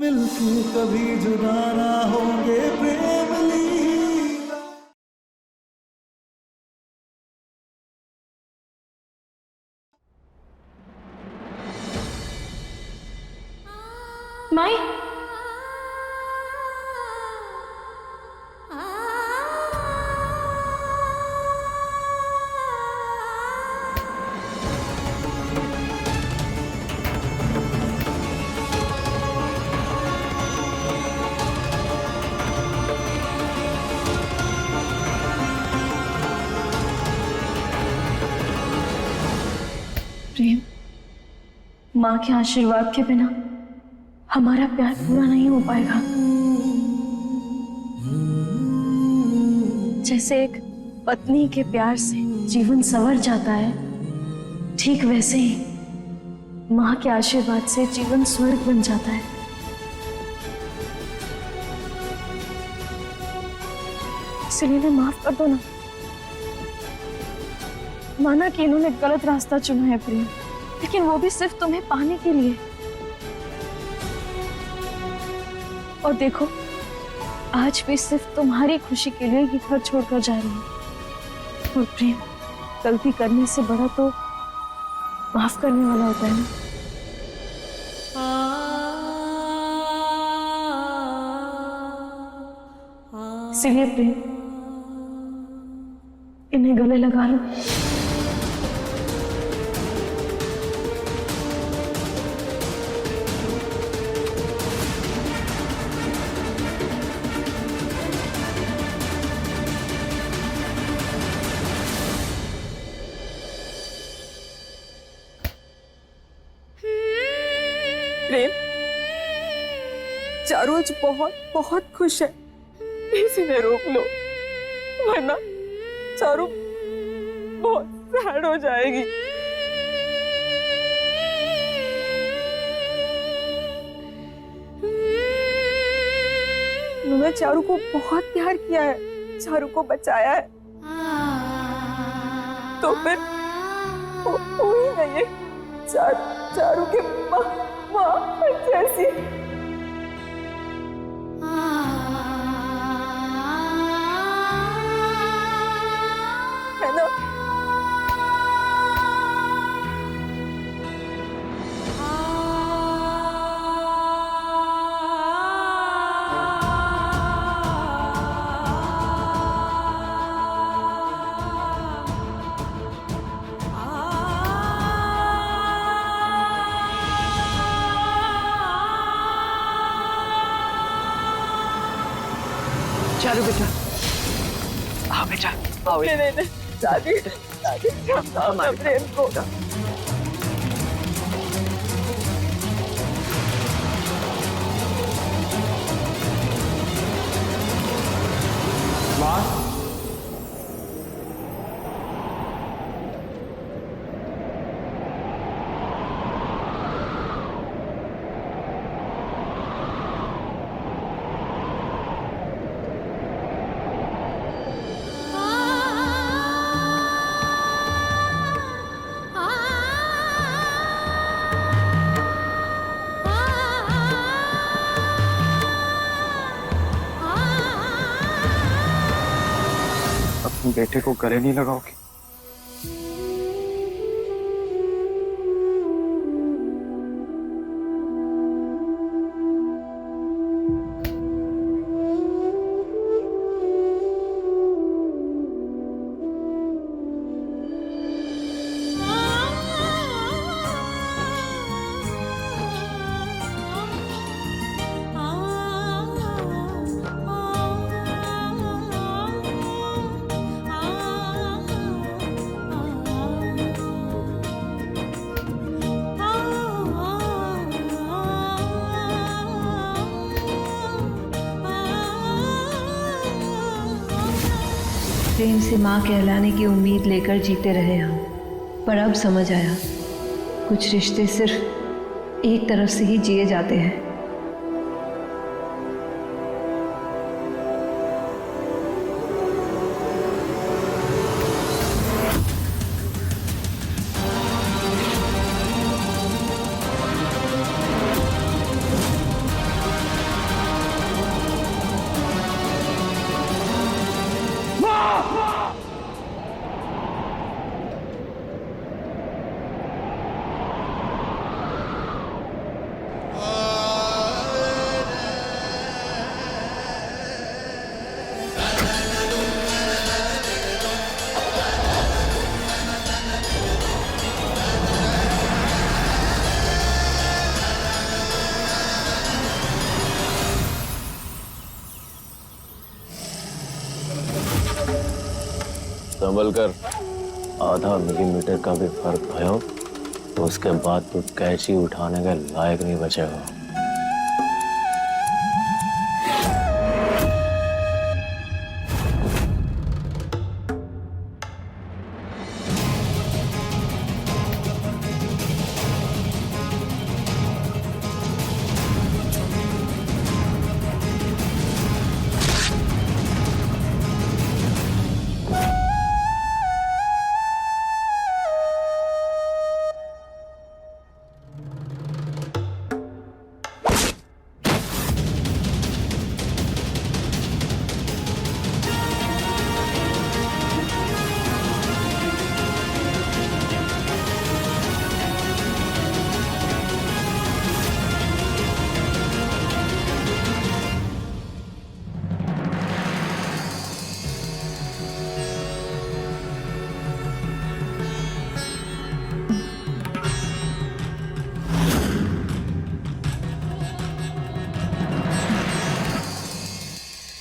मिलके कभी जुदा ना होंगे प्रेम लीला। माई प्रेम, माँ के आशीर्वाद के बिना हमारा प्यार पूरा नहीं हो पाएगा। जैसे एक पत्नी के प्यार से जीवन संवर जाता है, ठीक वैसे ही माँ के आशीर्वाद से जीवन स्वर्ग बन जाता है। इसलिए इन्हें माफ कर दो ना। माना कि इन्होंने गलत रास्ता चुना है प्रेम, लेकिन वो भी सिर्फ तुम्हें पाने के लिए। और देखो, आज भी सिर्फ तुम्हारी खुशी के लिए ये घर छोड़कर जा रही है। और प्रेम, गलती करने से बड़ा तो माफ करने वाला होता है ना। इसीलिए प्रेम, इन्हें गले लगा लो। प्रेम, चारू आज बहुत बहुत खुश है, इसीलिए रोक लो, वरना चारू बहुत सैड हो जाएगी। उन्होंने चारू को बहुत प्यार किया है, चारू को बचाया है, तो फिर वो ही नहीं है चारू के माँ कैसी है ना। चारू बेटा, आओ बेटा, आओ। नहीं, दादी प्रेम को अपने बेटे को गले नहीं लगाओगी? प्रेम से माँ कहलाने की उम्मीद लेकर जीते रहे हम, पर अब समझ आया कुछ रिश्ते सिर्फ एक तरफ से ही जिए जाते हैं। संभल कर। आधा मिलीमीटर का भी फर्क भयो तो उसके बाद तो कैची उठाने के लायक नहीं बचेगा।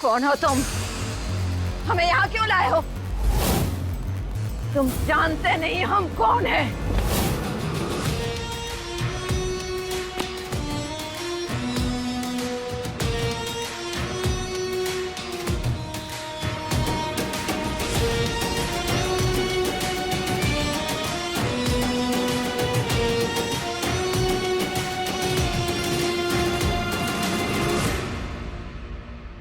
कौन हो तुम? हमें यहाँ क्यों लाए हो? तुम जानते नहीं हम कौन हैं?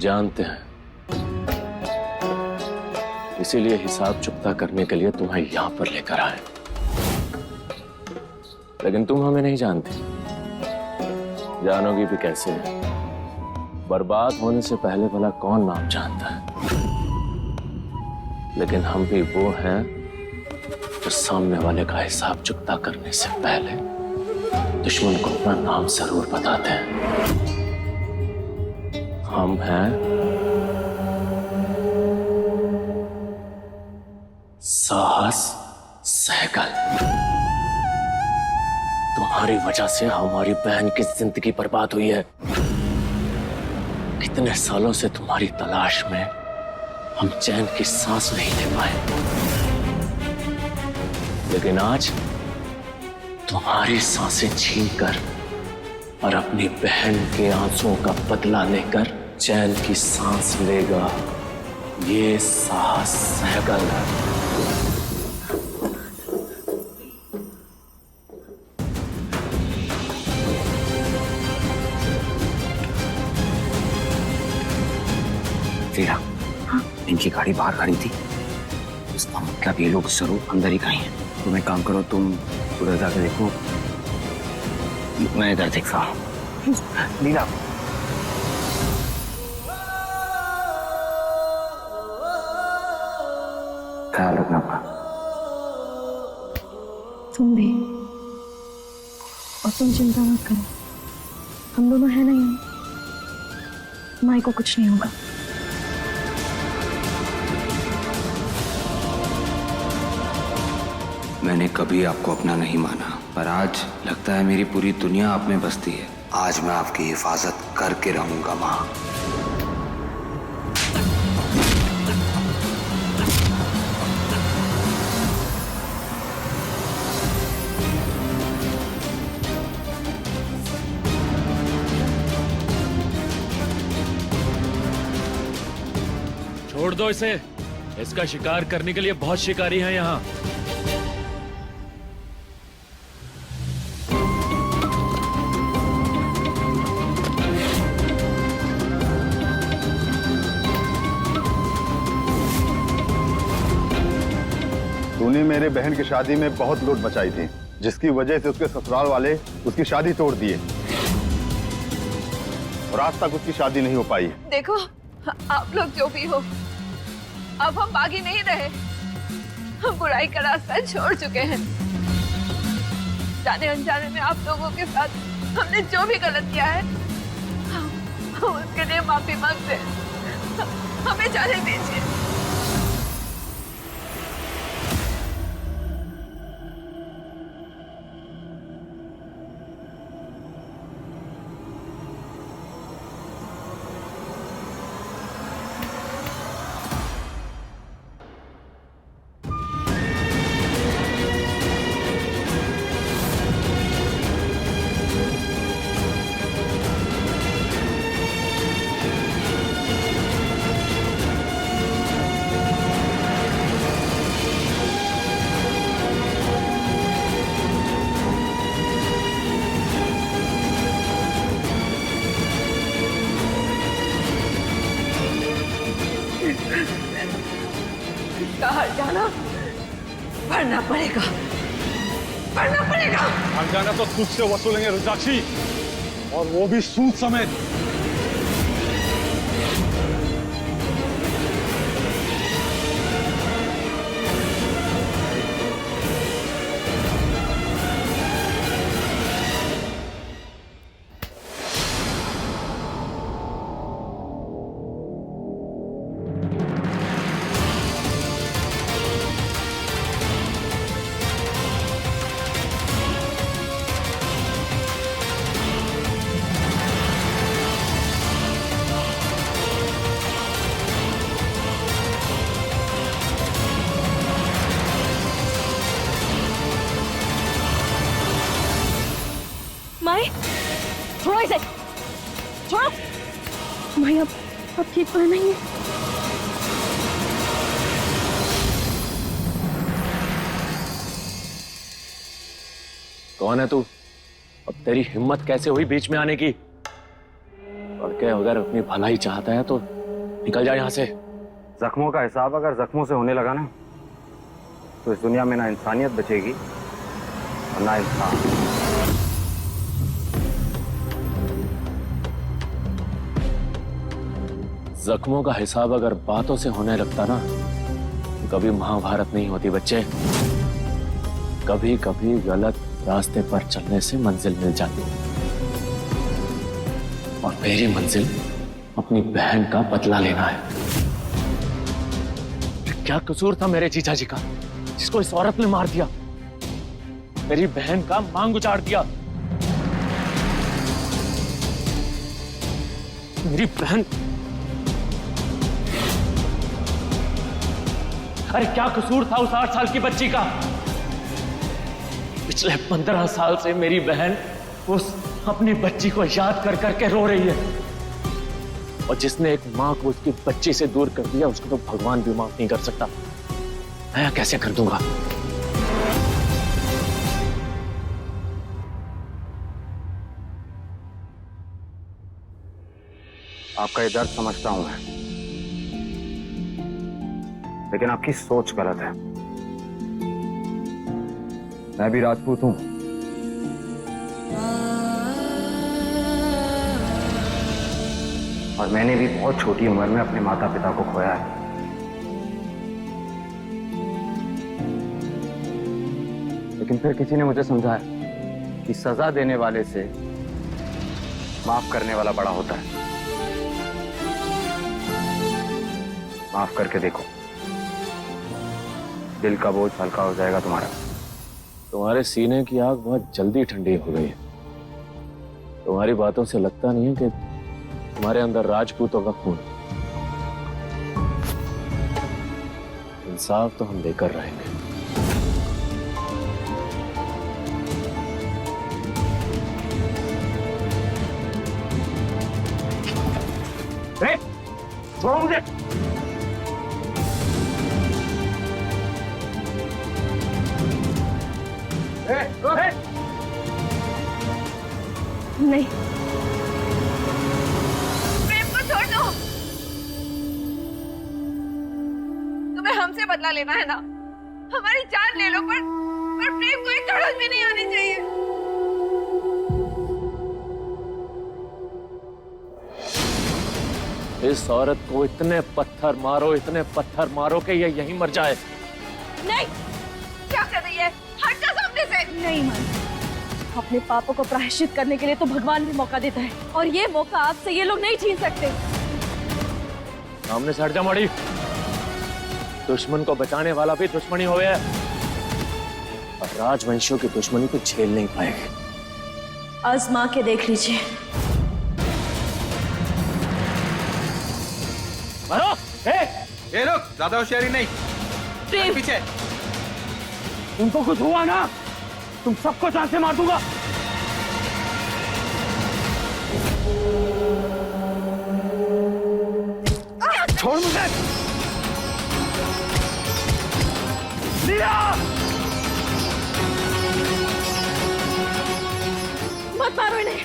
जानते हैं, इसीलिए हिसाब चुकता करने के लिए तुम्हें यहां पर लेकर आए। लेकिन तुम हमें नहीं जानती, जानोगी भी कैसे? बर्बाद होने से पहले भला कौन नाम जानता है? लेकिन हम भी वो हैं जो सामने वाले का हिसाब चुकता करने से पहले दुश्मन को अपना नाम जरूर बताते हैं। हम हैं साहस सहगल। तुम्हारी वजह से हमारी बहन की जिंदगी बर्बाद हुई है। कितने सालों से तुम्हारी तलाश में हम चैन की सांस नहीं ले पाए, लेकिन आज तुम्हारी सांसें छीनकर और अपनी बहन के आंसुओं का बदला लेकर चैन की सांस लेगा ये साहस सहगल। वीरा, इनकी गाड़ी बाहर खड़ी थी, इसका मतलब ये लोग जरूर अंदर ही कहीं हैं। तुम एक काम करो, तुम उधर जाके देखो, मैं इधर देखता हूँ। वीरा, ख्याल रखना अपना। तुम भी, और तुम चिंता मत करो, हम दोनों हैं नहीं, माई को कुछ नहीं होगा। मैंने कभी आपको अपना नहीं माना, पर आज लगता है मेरी पूरी दुनिया आप में बसती है। आज मैं आपकी हिफाजत करके रहूंगा माँ। छोड़ दो इसे, इसका शिकार करने के लिए बहुत शिकारी हैं यहाँ। तूने मेरे बहन की शादी में बहुत लूट मचाई थी, जिसकी वजह से उसके ससुराल वाले उसकी शादी तोड़ दिए और आज तक उसकी शादी नहीं हो पाई। देखो, आप लोग जो भी हो, अब हम बागी नहीं रहे। हम बुराई का रास्ता छोड़ चुके हैं। जाने अनजाने में आप लोगों के साथ हमने जो भी गलत किया है, हम उसके लिए माफी मांगते हैं। हमें जाने दीजिए। बाहर जाना पढ़ना पड़ेगा, पढ़ना पड़ेगा। खजाना तो तुझसे वसूलेंगे रुद्राक्षी, और वो भी सूद समेत। माई छोड़ो इसे, छोड़ो। माई अब ठीक तो नहीं है। कौन है तू? अब तेरी हिम्मत कैसे हुई बीच में आने की? और क्या, अगर अपनी भलाई चाहता है तो निकल जा यहाँ से। जख्मों का हिसाब अगर जख्मों से होने लगा ना, तो इस दुनिया में ना इंसानियत बचेगी और ना इंसान। जख्मों का हिसाब अगर बातों से होने लगता ना, तो कभी महाभारत नहीं होती बच्चे। कभी कभी गलत रास्ते पर चलने से मंजिल मिल जाती है, और मेरी मंजिल अपनी बहन का बदला लेना है। क्या कसूर था मेरे जीजा जी का, जिसको इस औरत ने मार दिया? मेरी बहन का मांग उजाड़ दिया। मेरी बहन, अरे क्या कसूर था उस 8 साल की बच्ची का? पिछले 15 साल से मेरी बहन उस अपनी बच्ची को याद कर करके रो रही है, और जिसने एक मां को उसकी बच्ची से दूर कर दिया, उसको तो भगवान भी माफ नहीं कर सकता। मैं कैसे कर दूंगा? आपका ये दर्द समझता हूं मैं, लेकिन आपकी सोच गलत है। मैं भी राजपूत हूं, और मैंने भी बहुत छोटी उम्र में अपने माता पिता को खोया है। लेकिन फिर किसी ने मुझे समझाया कि सजा देने वाले से माफ करने वाला बड़ा होता है। माफ करके देखो, दिल का बोझ हल्का हो जाएगा तुम्हारा। तुम्हारे सीने की आग बहुत जल्दी ठंडी हो गई है। तुम्हारी बातों से लगता नहीं है कि तुम्हारे अंदर राजपूतों का खून। इंसाफ तो हम लेकर रहेंगे। छोड़ो मुझे। नहीं, प्रेम को छोड़ दो। तुम्हें हमसे बदला लेना है ना? हमारी जान ले लो, पर प्रेम को एक तड़क भी नहीं आनी चाहिए। इस औरत को इतने पत्थर मारो कि ये यहीं मर जाए। नहीं, क्या कर रही है? हट जा सामने से। नहीं मां, अपने पापों को प्रायश्चित करने के लिए तो भगवान भी मौका देता है, और ये मौका आपसे ये लोग नहीं छीन सकते। सामने से हट जा मड़ी। दुश्मन को बचाने वाला भी दुश्मनी हो गया, और राजवंशियों की दुश्मनी को झेल नहीं पाएगी। आजमा के देख लीजिए। मारो! ए रुक, ज्यादा होशियारी नहीं। प्रेम, पीछे। तुमको कुछ हुआ ना, तुम सबको जान से मार दूंगा। छोड़ मुझे। मत मारो इन्हें।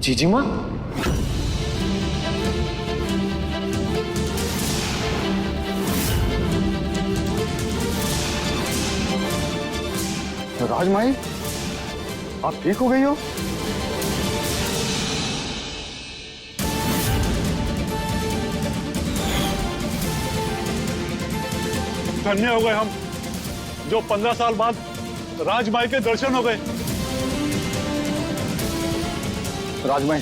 जीजी माँ, राजमाई, आप ठीक हो गई हो? धन्य हो गए हम, जो 15 साल बाद राजमाई के दर्शन हो गए। राजमाई,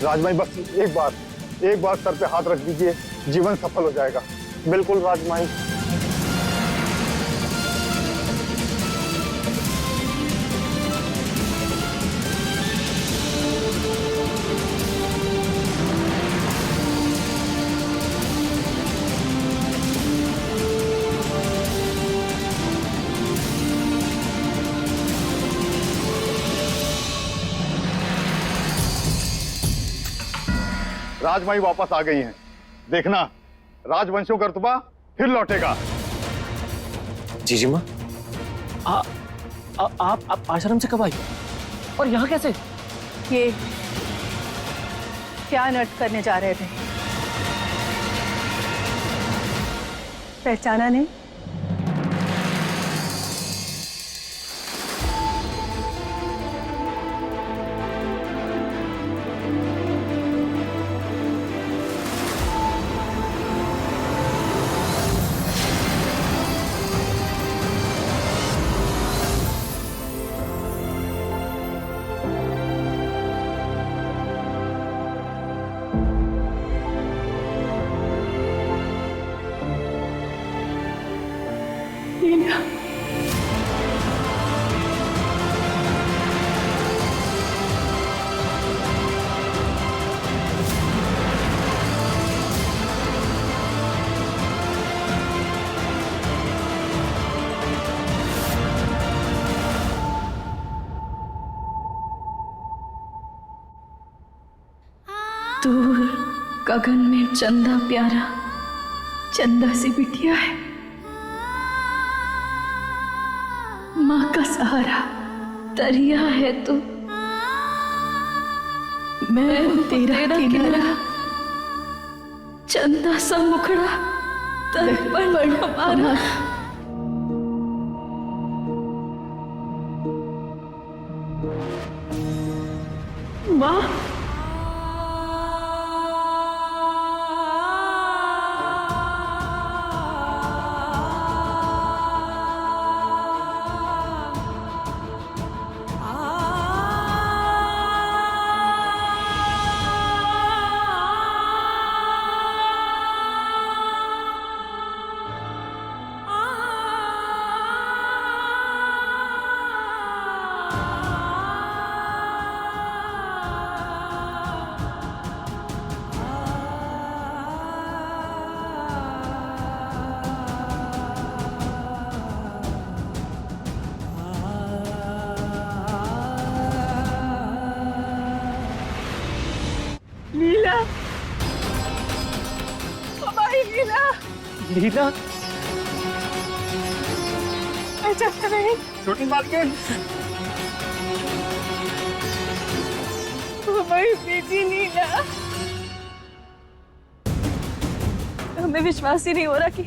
राजमाई, बस एक बार सर पे हाथ रख दीजिए, जीवन सफल हो जाएगा। बिल्कुल राजमाई। राजमाई वापस आ गई हैं। देखना, राजवंशों का रुतबा फिर लौटेगा। जीजी माँ, आप आश्रम से कब आई और यहाँ कैसे? ये क्या नट करने जा रहे थे? पहचाना नहीं? दूर गगन में चंदा प्यारा, चंदा सी बिटिया है, माँ का सहारा दरिया है तू, मैं हूँ तेरा किनारा, चंदा सा मुखड़ा दर्पण हमारा। माँ, लीला, हमारी लीला, लीला, पहचाना नहीं? छोटी मालकिन, हमारी बेटी लीला। हमें विश्वास ही नहीं हो रहा कि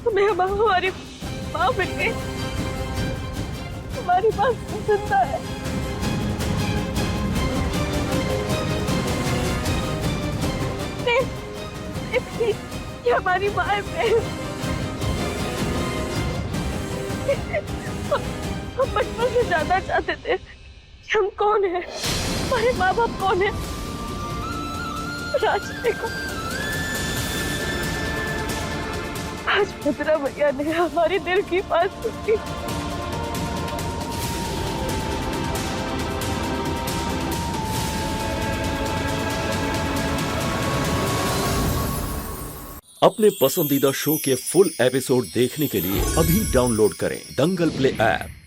हमारी माँ मिल गई, हमारी माँ जिंदा है। ये हमारी माँ है। हम बचपन से जानना चाहते थे कि हम कौन है, हमारे माँ बाप कौन है। राज देखो, आज भद्रा भैया ने हमारी दिल की बात सुनी। अपने पसंदीदा शो के फुल एपिसोड देखने के लिए अभी डाउनलोड करें दंगल प्ले ऐप।